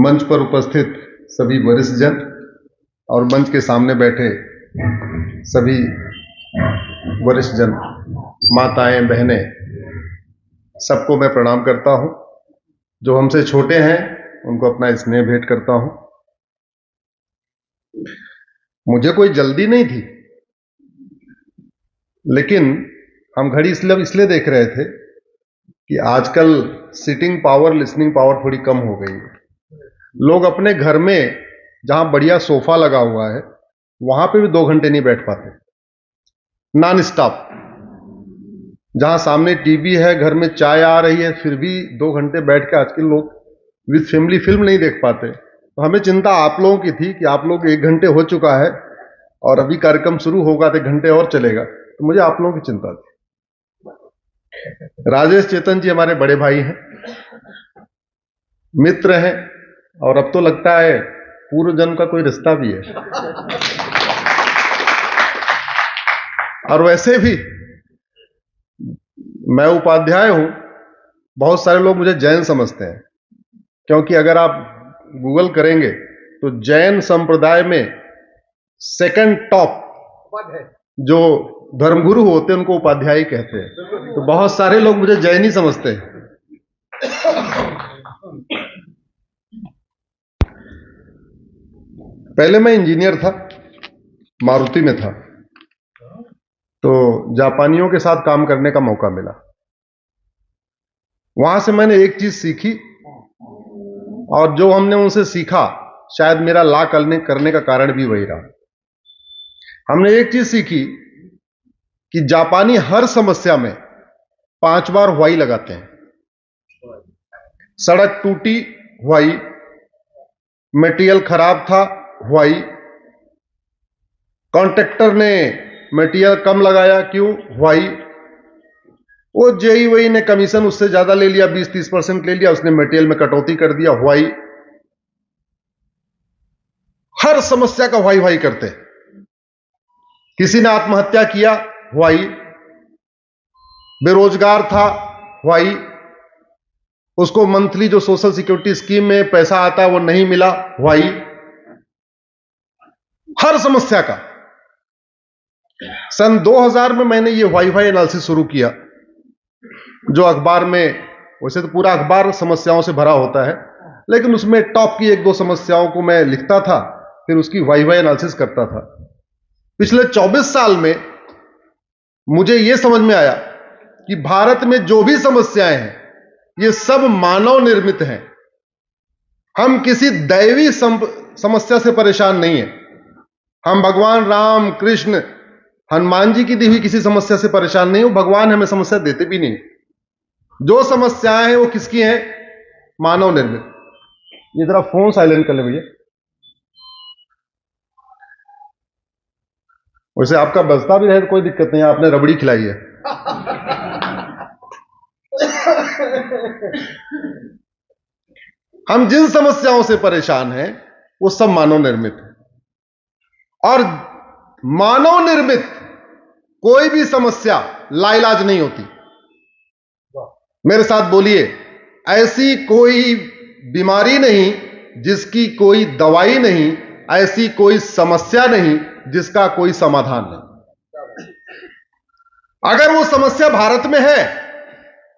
मंच पर उपस्थित सभी वरिष्ठ जन और मंच के सामने बैठे सभी वरिष्ठ जन, माताएं, बहनें, सबको मैं प्रणाम करता हूं। जो हमसे छोटे हैं उनको अपना स्नेह भेंट करता हूं। मुझे कोई जल्दी नहीं थी, लेकिन हम घड़ी इसलिए देख रहे थे कि आजकल सिटिंग पावर, लिसनिंग पावर थोड़ी कम हो गई है। लोग अपने घर में जहां बढ़िया सोफा लगा हुआ है वहां पे भी 2 घंटे नहीं बैठ पाते नॉन स्टॉप। जहां सामने टीवी है, घर में चाय आ रही है, फिर भी 2 घंटे बैठ के आजकल लोग विद फैमिली फिल्म नहीं देख पाते। तो हमें चिंता आप लोगों की थी कि आप लोग 1 घंटे हो चुका है और अभी कार्यक्रम शुरू होगा तो 1 घंटे और चलेगा, तो मुझे आप लोगों की चिंता थी। राजेश चेतन जी हमारे बड़े भाई हैं, मित्र हैं, और अब तो लगता है पूर्व जन्म का कोई रिश्ता भी है। और वैसे भी मैं उपाध्याय हूं, बहुत सारे लोग मुझे जैन समझते हैं, क्योंकि अगर आप गूगल करेंगे तो जैन संप्रदाय में सेकंड टॉप जो धर्मगुरु होते हैं उनको उपाध्याय कहते हैं। तो बहुत सारे लोग मुझे जैन ही समझते हैं। पहले मैं इंजीनियर था, मारुति में था, तो जापानियों के साथ काम करने का मौका मिला। वहां से मैंने एक चीज सीखी, और जो हमने उनसे सीखा शायद मेरा ला करने का कारण भी वही रहा। हमने एक चीज सीखी कि जापानी हर समस्या में 5 बार व्हाई लगाते हैं। सड़क टूटी, व्हाई। मटेरियल खराब था, व्हाई। कॉन्ट्रैक्टर ने मटेरियल कम लगाया, क्यों? व्हाई। वो जेई वही ने कमीशन उससे ज्यादा ले लिया, 20-30% ले लिया, उसने मटेरियल में कटौती कर दिया, व्हाई। हर समस्या का व्हाई व्हाई करते। किसी ने आत्महत्या किया, व्हाई। बेरोजगार था, व्हाई। उसको मंथली जो सोशल सिक्योरिटी स्कीम में पैसा आता है वो नहीं मिला, व्हाई। हर समस्या का। सन 2000 में मैंने ये वाई एनालिसिस शुरू किया, जो अखबार में, वैसे तो पूरा अखबार समस्याओं से भरा होता है, लेकिन उसमें टॉप की 1-2 समस्याओं को मैं लिखता था, फिर उसकी वाई एनालिसिस करता था। पिछले 24 साल में मुझे यह समझ में आया कि भारत में जो भी समस्याएं हैं ये सब मानव निर्मित हैं। हम किसी दैवी समस्या से परेशान नहीं हैं। हम भगवान राम, कृष्ण, हनुमान जी की दी हुई किसी समस्या से परेशान नहीं हो। भगवान हमें समस्या देते भी नहीं। जो समस्याएं हैं वो किसकी हैं? मानव निर्मित। ये जरा फोन साइलेंट कर ले भैया। वैसे आपका बजता भी रहे तो कोई दिक्कत नहीं, आपने रबड़ी खिलाई है। हम जिन समस्याओं से परेशान हैं वो सब मानव निर्मित है, और मानव निर्मित कोई भी समस्या लाइलाज नहीं होती। मेरे साथ बोलिए, ऐसी कोई बीमारी नहीं जिसकी कोई दवाई नहीं, ऐसी कोई समस्या नहीं जिसका कोई समाधान नहीं। अगर वो समस्या भारत में है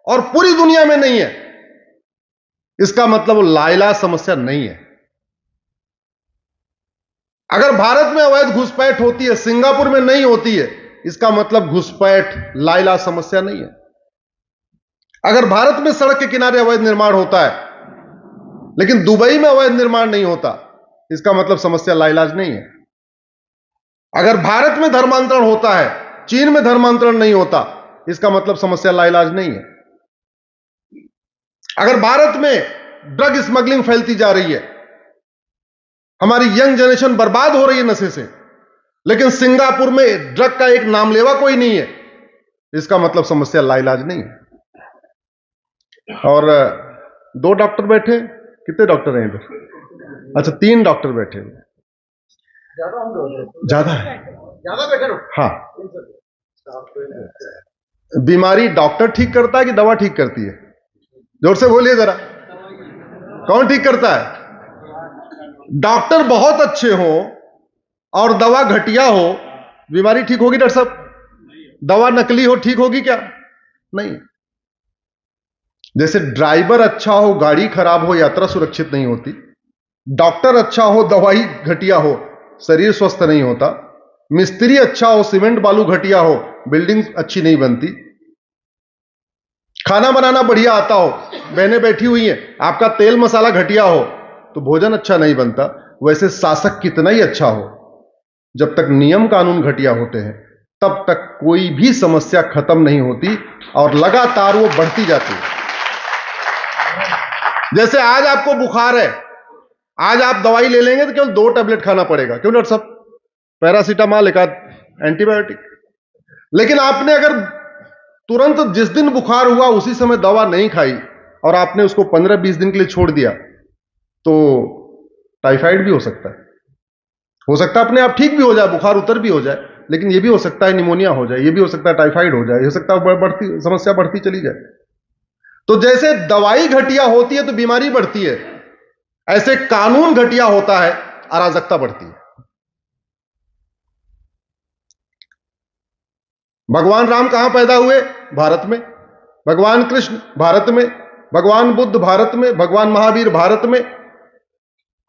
और पूरी दुनिया में नहीं है, इसका मतलब वो लाइलाज समस्या नहीं है। अगर भारत में अवैध घुसपैठ होती है, सिंगापुर में नहीं होती है, इसका मतलब घुसपैठ लाइलाज समस्या नहीं है। अगर भारत में सड़क के किनारे अवैध निर्माण होता है लेकिन दुबई में अवैध निर्माण नहीं होता, इसका मतलब समस्या लाइलाज नहीं है। अगर भारत में धर्मांतरण होता है, चीन में धर्मांतरण नहीं होता, इसका मतलब समस्या लाइलाज नहीं है। अगर भारत में ड्रग स्मगलिंग फैलती जा रही है, हमारी यंग जनरेशन बर्बाद हो रही है नशे से, लेकिन सिंगापुर में ड्रग का एक नामलेवा कोई नहीं है, इसका मतलब समस्या लाइलाज नहीं है। और 2 डॉक्टर बैठे, कितने डॉक्टर हैं इधर? अच्छा, 3 डॉक्टर बैठे हुए। ज्यादा है, ज्यादा बैठे। हाँ, बीमारी डॉक्टर ठीक करता है कि दवा ठीक करती है? जोर से बोलिए जरा, कौन ठीक करता है? डॉक्टर बहुत अच्छे हो और दवा घटिया हो, बीमारी ठीक होगी डॉक्टर साहब? दवा नकली हो ठीक होगी क्या? नहीं। जैसे ड्राइवर अच्छा हो गाड़ी खराब हो यात्रा सुरक्षित नहीं होती, डॉक्टर अच्छा हो दवाई घटिया हो शरीर स्वस्थ नहीं होता, मिस्त्री अच्छा हो सीमेंट बालू घटिया हो बिल्डिंग अच्छी नहीं बनती, खाना बनाना बढ़िया आता हो, बहनें बैठी हुई हैं, आपका तेल मसाला घटिया हो तो भोजन अच्छा नहीं बनता। वैसे शासक कितना ही अच्छा हो, जब तक नियम कानून घटिया होते हैं तब तक कोई भी समस्या खत्म नहीं होती और लगातार वो बढ़ती जाती है। जैसे आज आपको बुखार है, आज आप दवाई ले लेंगे तो केवल 2 टैबलेट खाना पड़ेगा, क्यों डॉक्टर साहब? पैरासीटामॉल एक आध एंटीबायोटिक। लेकिन आपने अगर तुरंत जिस दिन बुखार हुआ उसी समय दवा नहीं खाई और आपने उसको 15-20 दिन के लिए छोड़ दिया तो टाइफाइड भी हो सकता है अपने आप ठीक भी हो जाए, बुखार उतर भी हो जाए, लेकिन यह भी हो सकता है निमोनिया हो जाए, यह भी हो सकता है टाइफाइड हो जाए, हो सकता है बढ़ती समस्या बढ़ती चली जाए। तो जैसे दवाई घटिया होती है तो बीमारी बढ़ती है, ऐसे कानून घटिया होता है अराजकता बढ़ती है। भगवान राम कहां पैदा हुए? भारत में। भगवान कृष्ण भारत में, भगवान बुद्ध भारत में, भगवान महावीर भारत में,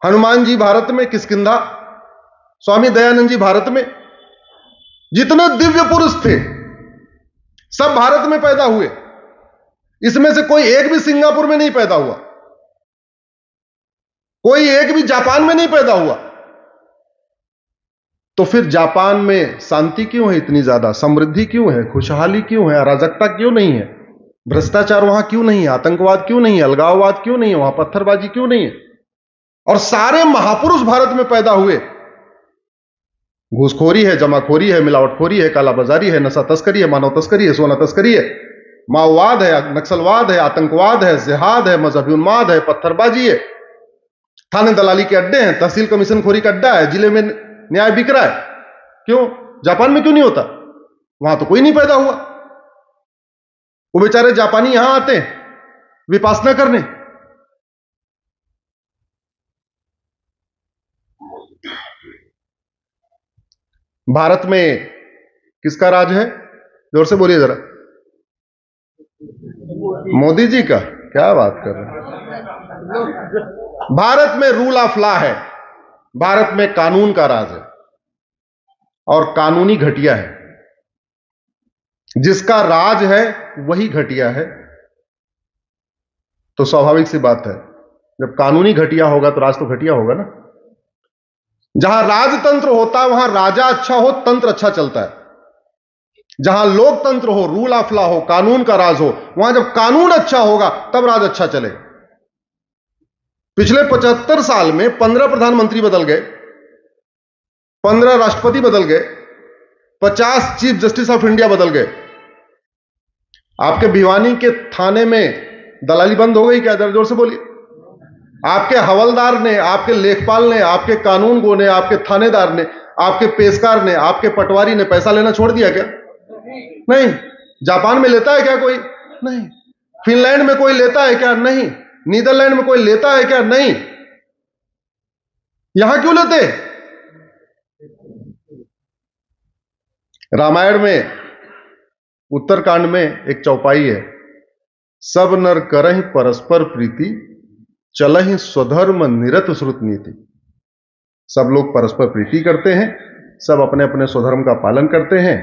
हनुमान जी भारत में, किष्किंधा, स्वामी दयानंद जी भारत में, जितने दिव्य पुरुष थे सब भारत में पैदा हुए। इसमें से कोई एक भी सिंगापुर में नहीं पैदा हुआ, कोई एक भी जापान में नहीं पैदा हुआ। तो फिर जापान में शांति क्यों है इतनी ज्यादा, समृद्धि क्यों है, खुशहाली क्यों है, अराजकता क्यों नहीं है, भ्रष्टाचार वहां क्यों नहीं है, आतंकवाद क्यों नहीं है, अलगाववाद क्यों नहीं है, वहां पत्थरबाजी क्यों नहीं है? और सारे महापुरुष भारत में पैदा हुए। घूसखोरी है, जमाखोरी है, मिलावटखोरी है, कालाबाजारी है, नशा तस्करी है, मानव तस्करी है, सोना तस्करी है, माओवाद है, नक्सलवाद है, आतंकवाद है, जिहाद है, मजहबी उन्माद है, पत्थरबाजी है, थाने दलाली के अड्डे हैं, तहसील कमीशन खोरी का अड्डा है, जिले में न्याय बिक रहा है। क्यों? जापान में क्यों नहीं होता? वहां तो कोई नहीं पैदा हुआ। वो बेचारे जापानी यहां आते हैं विपासना करने। भारत में किसका राज है? जोर से बोलिए जरा। मोदी जी का। क्या बात कर रहे हैं? भारत में रूल ऑफ लॉ है, भारत में कानून का राज है और कानूनी घटिया है। जिसका राज है वही घटिया है। तो स्वाभाविक सी बात है, जब कानूनी घटिया होगा तो राज तो घटिया होगा ना। जहां राजतंत्र होता है वहां राजा अच्छा हो तंत्र अच्छा चलता है। जहां लोकतंत्र हो, रूल ऑफ लॉ हो, कानून का राज हो, वहां जब कानून अच्छा होगा तब राज अच्छा चलेगा। पिछले 75 साल में 15 प्रधानमंत्री बदल गए, 15 राष्ट्रपति बदल गए, 50 चीफ जस्टिस ऑफ इंडिया बदल गए। आपके भिवानी के थाने में दलाली बंद हो गई क्या? जरा जोर से बोलिए। आपके हवलदार ने, आपके लेखपाल ने, आपके कानून गो ने, आपके थानेदार ने, आपके पेशकार ने, आपके पटवारी ने पैसा लेना छोड़ दिया क्या? नहीं। जापान में लेता है क्या कोई? नहीं। फिनलैंड में कोई लेता है क्या? नहीं। नीदरलैंड में कोई लेता है क्या? नहीं। यहां क्यों लेते? रामायण में उत्तरकांड में एक चौपाई है, सब नर करहि परस्पर प्रीति, चलहि स्वधर्म निरत श्रुत नीति। सब लोग परस्पर प्रीति करते हैं, सब अपने अपने स्वधर्म का पालन करते हैं।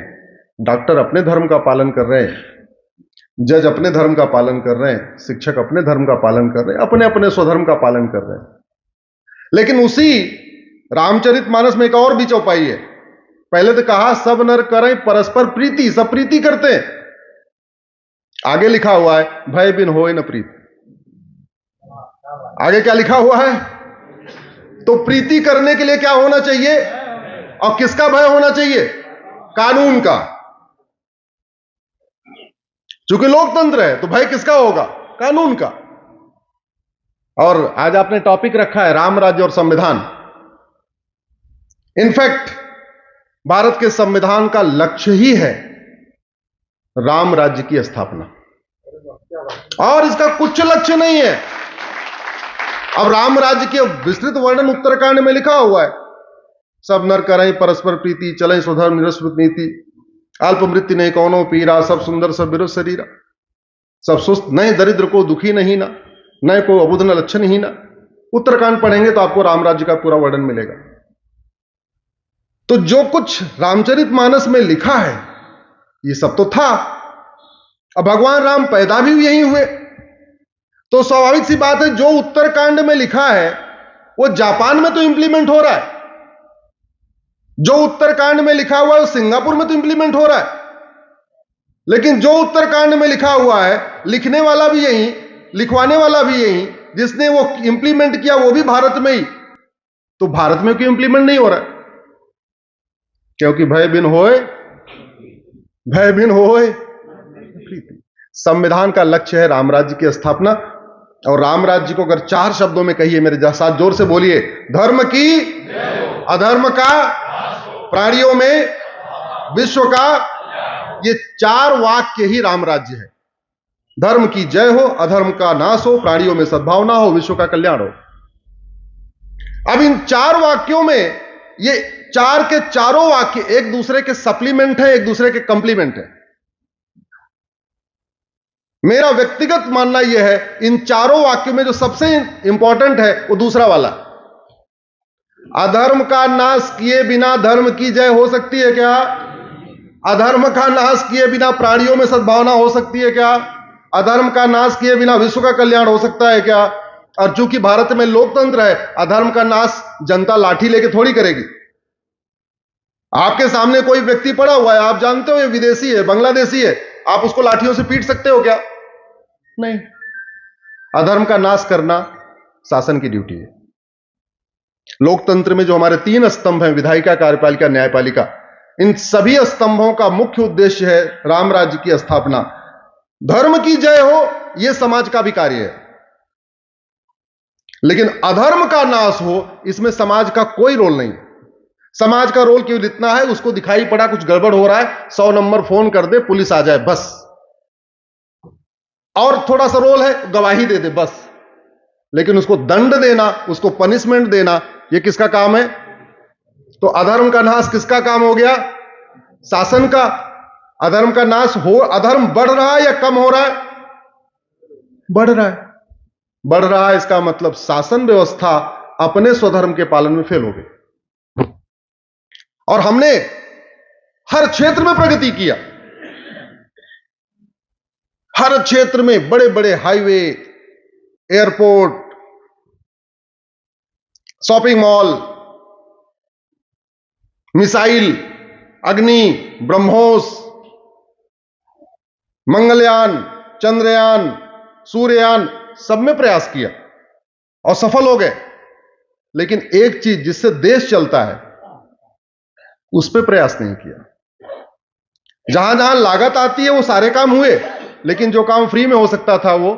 डॉक्टर अपने धर्म का पालन कर रहे हैं, जज अपने धर्म का पालन कर रहे हैं, शिक्षक अपने धर्म का पालन कर रहे हैं, अपने अपने स्वधर्म का पालन कर रहे हैं। लेकिन उसी रामचरितमानस में एक और भी चौपाई है। पहले तो कहा सब नर करें परस्पर प्रीति, सब प्रीति करते हैं। आगे लिखा हुआ है भय बिन होए न प्रीति। आगे क्या लिखा हुआ है? तो प्रीति करने के लिए क्या होना चाहिए और किसका भय होना चाहिए? कानून का। चूंकि लोकतंत्र है तो भय किसका होगा? कानून का। और आज आपने टॉपिक रखा है राम राज्य और संविधान। इनफैक्ट भारत के संविधान का लक्ष्य ही है राम राज्य की स्थापना, और इसका कुछ लक्ष्य नहीं है। अब राम राज्य के विस्तृत वर्णन उत्तरकांड में लिखा हुआ है, सब नर करई परस्पर प्रीति, चले स्वधर्म निरस्वत नीति, अल्प मृत्यु नहीं कौनो पीरा, सब सुंदर सब विरुद्ध शरीरा, सब सुस्त नहीं दरिद्र को दुखी नहीं ना, न को अबुध न लक्षण ही ना। उत्तरकांड पढ़ेंगे तो आपको राम राज्य का पूरा वर्णन मिलेगा। तो जो कुछ रामचरितमानस में लिखा है ये सब तो था। अब भगवान राम पैदा भी यहीं हुए, तो स्वाभाविक सी बात है जो उत्तरकांड में लिखा है वो जापान में तो इंप्लीमेंट हो रहा है, जो उत्तरकांड में लिखा हुआ है वो सिंगापुर में तो इंप्लीमेंट हो रहा है, लेकिन जो उत्तरकांड में लिखा हुआ है लिखने वाला भी यहीं, लिखवाने वाला भी यहीं, जिसने वो इंप्लीमेंट किया वो भी भारत में ही। तो भारत में क्यों इंप्लीमेंट नहीं हो रहा है? क्योंकि भय बिन होए, भय बिन होए प्रीति। संविधान का लक्ष्य है राम राज्य की स्थापना, और राम राज्य को अगर 4 शब्दों में कहिए, मेरे साथ जोर से बोलिए, धर्म की, अधर्म का, प्राणियों में, विश्व का। ये 4 वाक्य ही राम राज्य है। धर्म की जय हो, अधर्म का नाश हो, प्राणियों में सद्भावना हो, विश्व का कल्याण हो। अब इन 4 वाक्यों में ये 4 के चारों वाक्य एक दूसरे के सप्लीमेंट है, एक दूसरे के कंप्लीमेंट है। मेरा व्यक्तिगत मानना यह है इन चारों वाक्यों में जो सबसे इंपॉर्टेंट है वो दूसरा वाला, अधर्म का नाश किए बिना धर्म की जय हो सकती है क्या? अधर्म का नाश किए बिना प्राणियों में सद्भावना हो सकती है क्या? अधर्म का नाश किए बिना विश्व का कल्याण हो सकता है क्या? और चूंकि भारत में लोकतंत्र है, अधर्म का नाश जनता लाठी लेके थोड़ी करेगी। आपके सामने कोई व्यक्ति पड़ा हुआ है, आप जानते हो ये विदेशी है, बांग्लादेशी है, आप उसको लाठियों से पीट सकते हो क्या? नहीं। अधर्म का नाश करना शासन की ड्यूटी है। लोकतंत्र में जो हमारे 3 स्तंभ हैं, विधायिका, कार्यपालिका, न्यायपालिका, इन सभी स्तंभों का मुख्य उद्देश्य है राम राज्य की स्थापना। धर्म की जय हो यह समाज का भी कार्य है, लेकिन अधर्म का नाश हो इसमें समाज का कोई रोल नहीं। समाज का रोल केवल इतना है, उसको दिखाई पड़ा कुछ गड़बड़ हो रहा है, 100 नंबर फोन कर दे, पुलिस आ जाए, बस। और थोड़ा सा रोल है, गवाही दे दे, बस। लेकिन उसको दंड देना, उसको पनिशमेंट देना, यह किसका काम है? तो अधर्म का नाश किसका काम हो गया? शासन का। अधर्म का नाश हो, अधर्म बढ़ रहा है या कम हो रहा है? बढ़ रहा है। बढ़ रहा है इसका मतलब शासन व्यवस्था अपने स्वधर्म के पालन में फेल हो गई। और हमने हर क्षेत्र में प्रगति किया, हर क्षेत्र में बड़े बड़े highway, airport, shopping mall, missile, अग्नि, ब्रह्मोस, मंगलयान, चंद्रयान, सूर्ययान, सब में प्रयास किया और सफल हो गए। लेकिन एक चीज जिससे देश चलता है उस पर प्रयास नहीं किया। जहां जहां लागत आती है वो सारे काम हुए, लेकिन जो काम फ्री में हो सकता था वो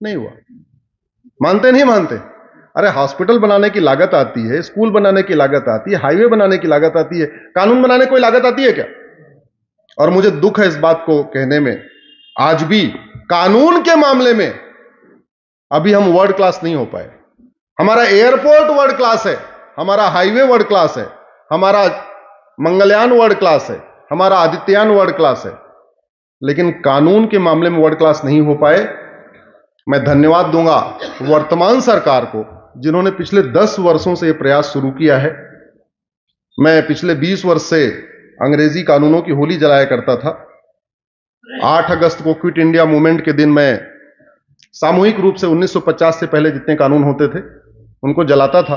नहीं हुआ। मानते नहीं मानते? अरे हॉस्पिटल बनाने की लागत आती है, स्कूल बनाने की लागत आती है, हाईवे बनाने की लागत आती है, कानून बनाने की कोई लागत आती है क्या? और मुझे दुख है इस बात को कहने में, आज भी कानून के मामले में अभी हम वर्ल्ड क्लास नहीं हो पाए। हमारा एयरपोर्ट वर्ल्ड क्लास है, हमारा हाईवे वर्ल्ड क्लास है, हमारा मंगलयान वर्ल्ड क्लास है, हमारा आदित्ययान वर्ल्ड क्लास है, लेकिन कानून के मामले में वर्ल्ड क्लास नहीं हो पाए। मैं धन्यवाद दूंगा वर्तमान सरकार को, जिन्होंने पिछले 10 वर्षों से यह प्रयास शुरू किया है। मैं पिछले 20 वर्ष से अंग्रेजी कानूनों की होली जलाया करता था। 8 अगस्त को क्विट इंडिया मूवमेंट के दिन मैं सामूहिक रूप से 1950 से पहले जितने कानून होते थे उनको जलाता था।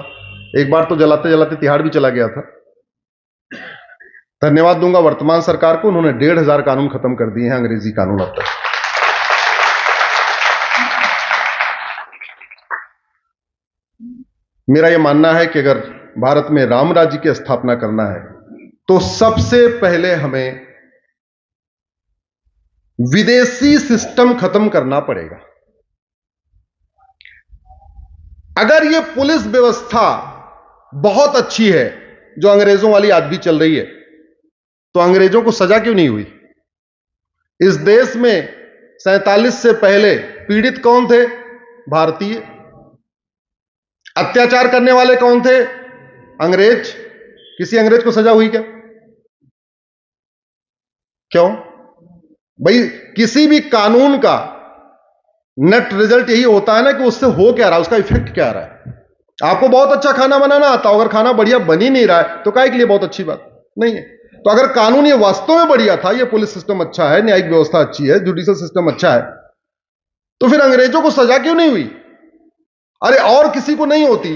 एक बार तो जलाते जलाते तिहाड़ भी चला गया था। धन्यवाद दूंगा वर्तमान सरकार को, उन्होंने 1500 कानून खत्म कर दिए हैं, अंग्रेजी कानून अब तक। मेरा यह मानना है कि अगर भारत में राम राज्य की स्थापना करना है तो सबसे पहले हमें विदेशी सिस्टम खत्म करना पड़ेगा। अगर यह पुलिस व्यवस्था बहुत अच्छी है जो अंग्रेजों वाली आज भी चल रही है, तो अंग्रेजों को सजा क्यों नहीं हुई? इस देश में 47 से पहले पीड़ित कौन थे? भारतीय। अत्याचार करने वाले कौन थे? अंग्रेज। किसी अंग्रेज को सजा हुई क्या? क्यों भाई? किसी भी कानून का नेट रिजल्ट यही होता है ना कि उससे हो क्या रहा है, उसका इफेक्ट क्या आ रहा है। आपको बहुत अच्छा खाना बनाना आता हो, अगर खाना बढ़िया बन ही नहीं रहा है तो काहे के लिए बहुत अच्छी बात नहीं है। तो अगर कानून ये वास्तव में बढ़िया था, ये पुलिस सिस्टम अच्छा है, न्यायिक व्यवस्था अच्छी है, जुडिशियल सिस्टम अच्छा है, तो फिर अंग्रेजों को सजा क्यों नहीं हुई? अरे और किसी को नहीं होती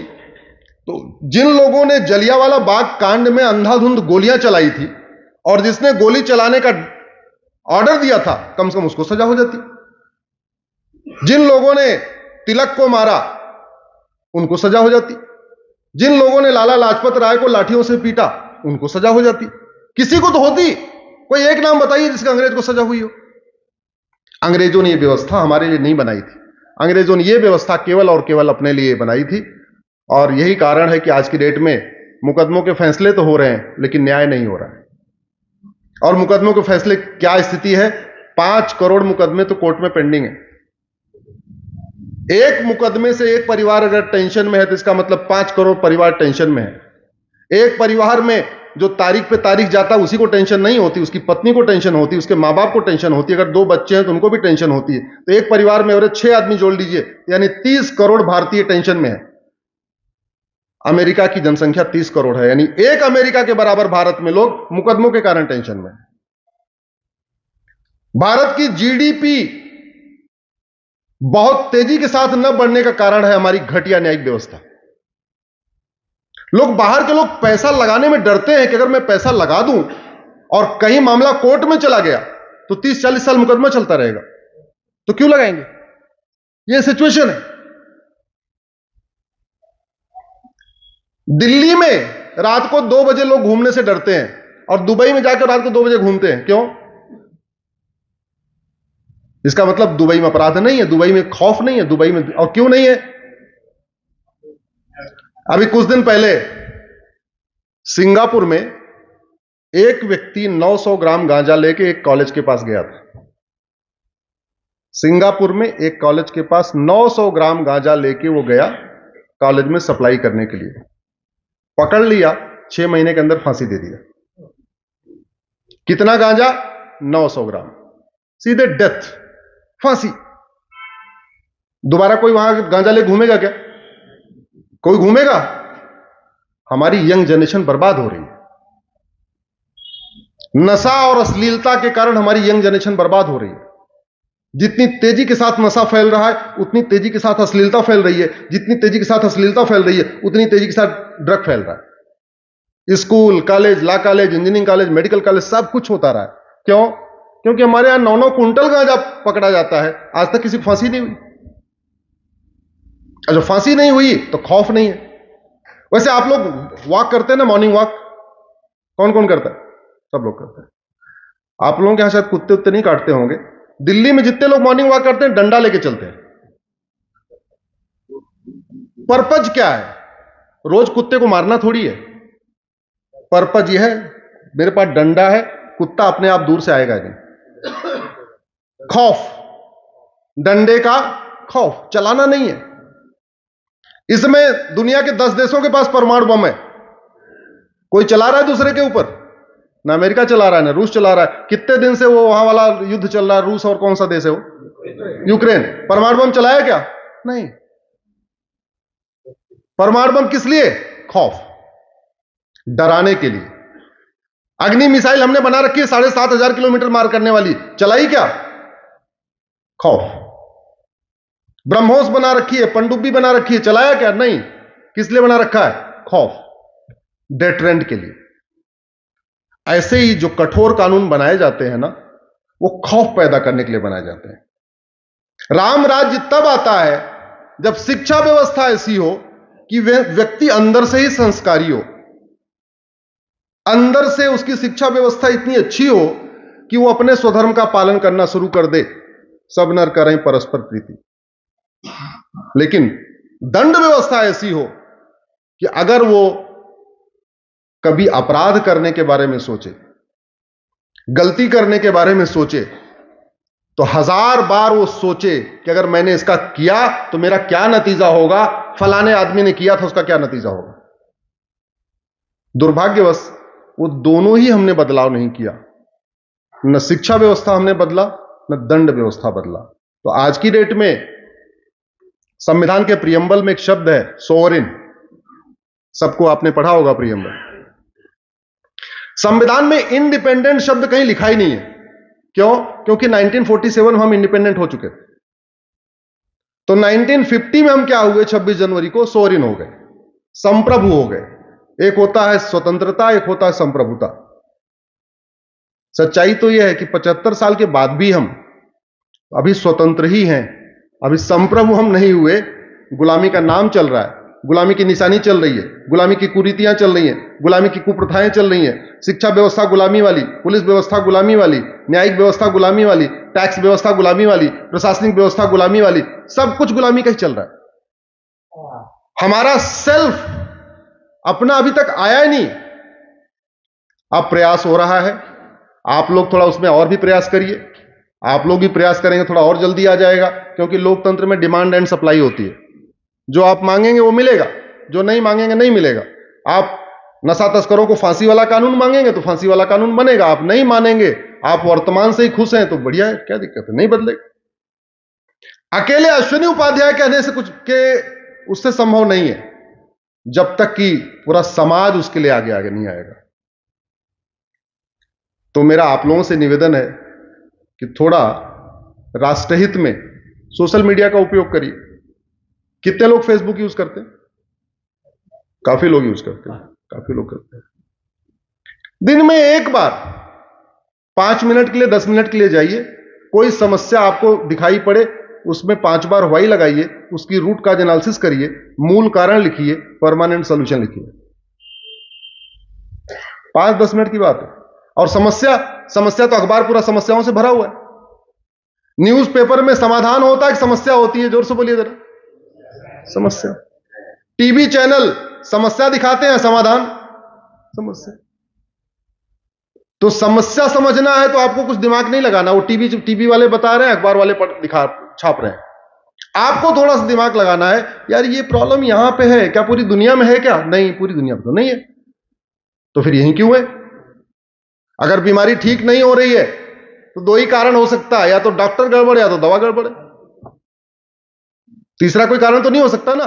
तो जिन लोगों ने जलियांवाला बाग कांड में अंधाधुंध गोलियां चलाई थी और जिसने गोली चलाने का ऑर्डर दिया था, कम से कम उसको सजा हो जाती। जिन लोगों ने तिलक को मारा उनको सजा हो जाती। जिन लोगों ने लाला लाजपत राय को लाठियों से पीटा उनको सजा हो जाती। किसी को तो होती। कोई एक नाम बताइए जिसका अंग्रेज को सजा हुई हो। अंग्रेजों ने यह व्यवस्था हमारे लिए नहीं बनाई थी। अंग्रेजों ने यह व्यवस्था केवल और केवल अपने लिए बनाई थी। और यही कारण है कि आज की डेट में मुकदमों के फैसले तो हो रहे हैं लेकिन न्याय नहीं हो रहा है। और मुकदमों के फैसले क्या स्थिति है? 5 करोड़ मुकदमे तो कोर्ट में पेंडिंग है। एक मुकदमे से एक परिवार अगर टेंशन में है तो इसका मतलब 5 करोड़ परिवार टेंशन में है। एक परिवार में जो तारीख पे तारीख जाता है उसी को टेंशन नहीं होती, उसकी पत्नी को टेंशन होती, उसके मां बाप को टेंशन होती है, अगर 2 बच्चे हैं तो उनको भी टेंशन होती है। तो एक परिवार में अगर 6 आदमी जोड़ लीजिए यानी 30 करोड़ भारतीय टेंशन में है। अमेरिका की जनसंख्या 30 करोड़ है, यानी एक अमेरिका के बराबर भारत में लोग मुकदमों के कारण टेंशन में है। भारत की जीडीपी बहुत तेजी के साथ न बढ़ने का कारण है हमारी घटिया न्यायिक व्यवस्था। लोग, बाहर के लोग पैसा लगाने में डरते हैं कि अगर मैं पैसा लगा दूं और कहीं मामला कोर्ट में चला गया तो 30-40 साल मुकदमा चलता रहेगा, तो क्यों लगाएंगे? यह सिचुएशन है। दिल्ली में रात को 2 बजे लोग घूमने से डरते हैं और दुबई में जाकर रात को 2 बजे घूमते हैं। क्यों? इसका मतलब दुबई में अपराध नहीं है, दुबई में खौफ नहीं है, दुबई में। और क्यों नहीं है? अभी कुछ दिन पहले सिंगापुर में एक व्यक्ति 900 ग्राम गांजा लेके एक कॉलेज के पास गया था। सिंगापुर में एक कॉलेज के पास 900 ग्राम गांजा लेके वो गया कॉलेज में सप्लाई करने के लिए। पकड़ लिया, 6 महीने के अंदर फांसी दे दिया। कितना गांजा? 900 ग्राम। सीधे डेथ, फांसी। दोबारा कोई वहां गांजा ले घूमेगा क्या? कोई घूमेगा? हमारी यंग जनरेशन बर्बाद हो रही है। नशा और अश्लीलता के कारण हमारी यंग जनरेशन बर्बाद हो रही है। जितनी तेजी के साथ नशा फैल रहा है उतनी तेजी के साथ अश्लीलता फैल रही है, जितनी तेजी के साथ अश्लीलता फैल रही है उतनी तेजी के साथ ड्रग फैल रहा है। School, college, law college, engineering college, medical college, सब कुछ होता रहा है। क्यों? क्योंकि हमारे यहां 9-9 कुंटल गांजा पकड़ा जाता है, आज तक किसी फांसी नहीं हुई। और जो फांसी नहीं हुई तो खौफ नहीं है। वैसे आप लोग वॉक करते हैं ना, मॉर्निंग वॉक? कौन कौन करता है? सब लोग करते हैं। आप लोगों के यहां शायद कुत्ते उत्ते नहीं काटते होंगे। दिल्ली में जितने लोग मॉर्निंग वॉक करते हैं डंडा लेके चलते हैं। पर्पज क्या है? रोज कुत्ते को मारना थोड़ी है। पर्पज यह है, मेरे पास डंडा है, कुत्ता अपने आप दूर से आएगा नहीं। खौफ, डंडे का खौफ, चलाना नहीं है। इसमें दुनिया के 10 देशों के पास परमाणु बम है। कोई चला रहा है दूसरे के ऊपर? ना अमेरिका चला रहा है ना रूस चला रहा है। कितने दिन से वो वहां वाला युद्ध चल रहा है? रूस और कौन सा देश है वो? यूक्रेन। परमाणु बम चलाया क्या? नहीं। परमाणु बम किस लिए? खौफ, डराने के लिए। अग्नि मिसाइल हमने बना रखी है 7,500 किलोमीटर मार करने वाली, चलाई क्या? खौफ। ब्रह्मोस बना रखी है, पनडुब्बी बना रखी है, चलाया क्या? नहीं। किस लिए बना रखा है? खौफ, डेटरेंट के लिए। ऐसे ही जो कठोर कानून बनाए जाते हैं ना, वो खौफ पैदा करने के लिए बनाए जाते हैं। राम राज्य तब आता है जब शिक्षा व्यवस्था ऐसी हो कि वह व्यक्ति अंदर से ही संस्कारी हो, अंदर से उसकी शिक्षा व्यवस्था इतनी अच्छी हो कि वो अपने स्वधर्म का पालन करना शुरू कर दे। सब नर करें परस्पर प्रीति। लेकिन दंड व्यवस्था ऐसी हो कि अगर वो कभी अपराध करने के बारे में सोचे, गलती करने के बारे में सोचे, तो 1000 बार वो सोचे कि अगर मैंने इसका किया तो मेरा क्या नतीजा होगा, फलाने आदमी ने किया था उसका क्या नतीजा होगा। दुर्भाग्यवश वो दोनों ही हमने बदलाव नहीं किया। न शिक्षा व्यवस्था हमने बदला, न दंड व्यवस्था बदला। तो आज की डेट में संविधान के प्रियम्बल में एक शब्द है सोवरिन, सबको आपने पढ़ा होगा प्रियम्बल। संविधान में इंडिपेंडेंट शब्द कहीं लिखा ही नहीं है। क्यों? क्योंकि 1947 में हम इंडिपेंडेंट हो चुके थे। तो 1950 में हम क्या हुए, 26 जनवरी को सोवरिन हो गए, संप्रभु हो गए। एक होता है स्वतंत्रता, एक होता है संप्रभुता। सच्चाई तो यह है कि 75 साल के बाद भी हम अभी स्वतंत्र ही हैं, अभी संप्रभु हम नहीं हुए। गुलामी का नाम चल रहा है, गुलामी की निशानी चल रही है, गुलामी की कुरीतियां चल रही हैं, गुलामी की कुप्रथाएं चल रही हैं। शिक्षा व्यवस्था गुलामी वाली, पुलिस व्यवस्था गुलामी वाली, न्यायिक व्यवस्था गुलामी वाली, टैक्स व्यवस्था गुलामी वाली, प्रशासनिक व्यवस्था गुलामी वाली, सब कुछ गुलामी का ही चल रहा है। हमारा सेल्फ अपना अभी तक आया ही नहीं। अब प्रयास हो रहा है, आप लोग थोड़ा उसमें और भी प्रयास करिए। आप लोग भी प्रयास करेंगे थोड़ा और जल्दी आ जाएगा, क्योंकि लोकतंत्र में डिमांड एंड सप्लाई होती है। जो आप मांगेंगे वो मिलेगा, जो नहीं मांगेंगे नहीं मिलेगा। आप नशा तस्करों को फांसी वाला कानून मांगेंगे तो फांसी वाला कानून बनेगा, आप नहीं मानेंगे, आप वर्तमान से ही खुश हैं तो बढ़िया है, क्या दिक्कत है, नहीं बदलेगा। अकेले अश्विनी उपाध्याय कहने से कुछ के उससे संभव नहीं है, जब तक कि पूरा समाज उसके लिए आगे आगे नहीं आएगा। तो मेरा आप लोगों से निवेदन है कि थोड़ा राष्ट्रहित में सोशल मीडिया का उपयोग करिए। कितने लोग फेसबुक यूज करते हैं? काफी लोग यूज करते हैं, काफी लोग करते हैं। दिन में एक बार 5 मिनट के लिए, 10 मिनट के लिए जाइए, कोई समस्या आपको दिखाई पड़े, उसमें 5 बार वाई लगाइए, उसकी रूट काज एनालिसिस करिए, मूल कारण लिखिए, परमानेंट सॉल्यूशन लिखिए। 5-10 मिनट की बात है। और समस्या तो अखबार पूरा समस्याओं से भरा हुआ है। न्यूज़पेपर में समाधान होता है कि समस्या होती है? जोर से बोलिए जरा। समस्या। टीवी चैनल समस्या दिखाते हैं, समाधान समस्या। तो समस्या समझना है तो आपको कुछ दिमाग नहीं लगाना। वो टीवी वाले बता रहे हैं, अखबार वाले छाप रहे हैं। आपको थोड़ा सा दिमाग लगाना है, यार ये प्रॉब्लम यहां पे है, क्या पूरी दुनिया में है क्या? नहीं, पूरी दुनिया में तो नहीं है। तो फिर यही क्यों है? अगर बीमारी ठीक नहीं हो रही है तो 2 ही कारण हो सकता है, या तो डॉक्टर गड़बड़ या तो दवा गड़बड़ है। तीसरा कोई कारण तो नहीं हो सकता ना।